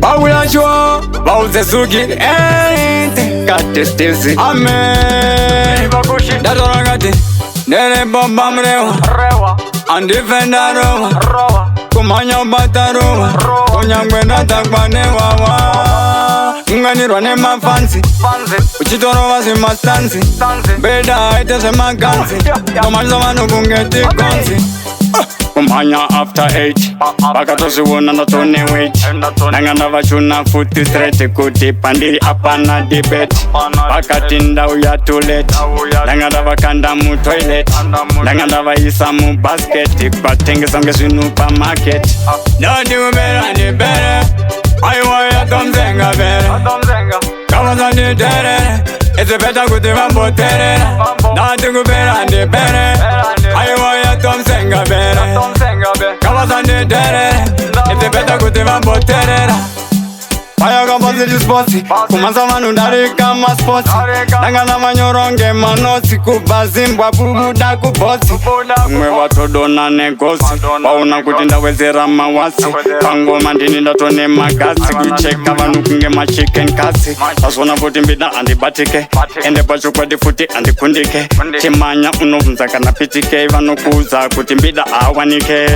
Baulajwa, bauzesuki, katestizi. Amen. Datoragati, nene bomba mrewa, andifenda roma, kumanya bataroma, kunyangwenda takwanewawa. Nganirwa nemafansi, uchitoro wasi mastansi, Mbida haite sema gansi, kumaliza wanu kungeti konsi. Kumanya after 8 Bakatosi wona na tone wait Nangana vachuna futi straight kuti pandi apana debate Bakatinda uya too late Nangana vakanda mu toilet Nangana vaisa mu basket Kwatengi songe swinupa market Nodi ubera ni bere Aiwaya tomzenga bere Kawaza ni tere It's better kuti vambo tere Nodi ubera ni bere Aiwaya tomzenga bere Kawasande tere, ite beta kuti vambo terera. Paya kabozi disposi, kumanza manu ndari kama sports. Nangana manyoronge manosi, kuba Zimbabwe da kubosi. Mwe watodona negosi, wauna kutinda wezera mawasi. Pango mandini ndatone magasi, kucheka vanu kunge ma chicken kasi. Asona futi Mbida andibatike, ende pachu kwa difuti andikundike. Chimanya unovunza kana pitike, vanu kuza kuti Mbida awanike.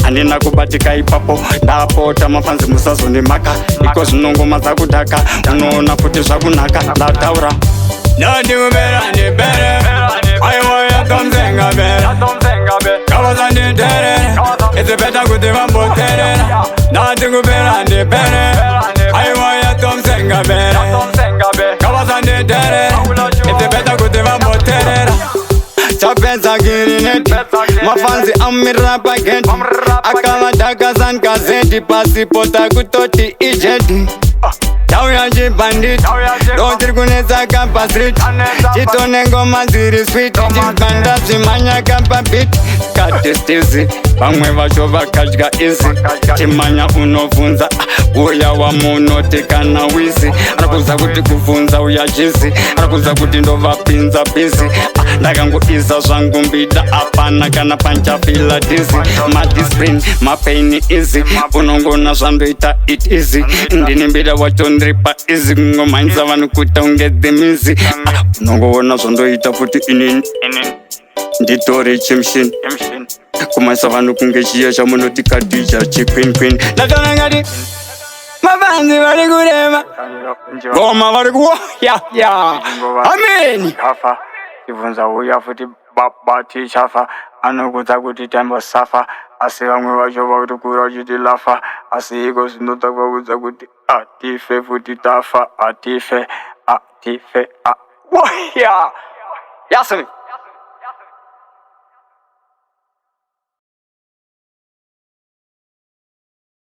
Andina kubatika ipapo, ndapo tamafanzi musazo ni maka. Because nongoma zakudaka, unoona futi zvakunaka, ndataura. Nodi ubera ni bere, aiwaya tomzenga bere. Kawaza ni tere, it's better kuti vambo terera. Nodi ubera ni bere, aiwaya tomzenga bere. Kawaza ni tere, it's better kuti vambo terera. Chapenza girineti, mafanzi amirapa geti. Akava dakazan kazeti, pasipota kutoti ijeti. Tauya jibandit, dotiri kuneza kapa street. Chitone ngoma ziri sweet, jibanda zimanya kapa beat. Katestizi, pamwe vacho vakadya izi. Chimanya unovunza, uya wa munoti kana wizi. Arakuza kuti kuvunza uya jizi, arakuza kuti ndova pinza busy. Ndakangu iza zvangu Mbida apana kana pancha fila dizzy. Ma discipline, ma pain easy. Unongona zvandoita it easy. Ndini Mbida wacho ndripa easy. Ngomanisa vanu kuta unge mizi. Unongona zvandoita futi inini. Nditori chimshin. Kumaisa vanu kunge chiya chamunoti kadija chiqueen. Ndatona ngati mavanzi vari kurema, ngoma vari kuwa ya. Amen. Ivunza uya futi bati chafa anokudza kuti tembo safa asi vamwe vacho vakuti kura chiti lafa asi iko zvinota kwakudza kuti atife futi tafa atife waya yasini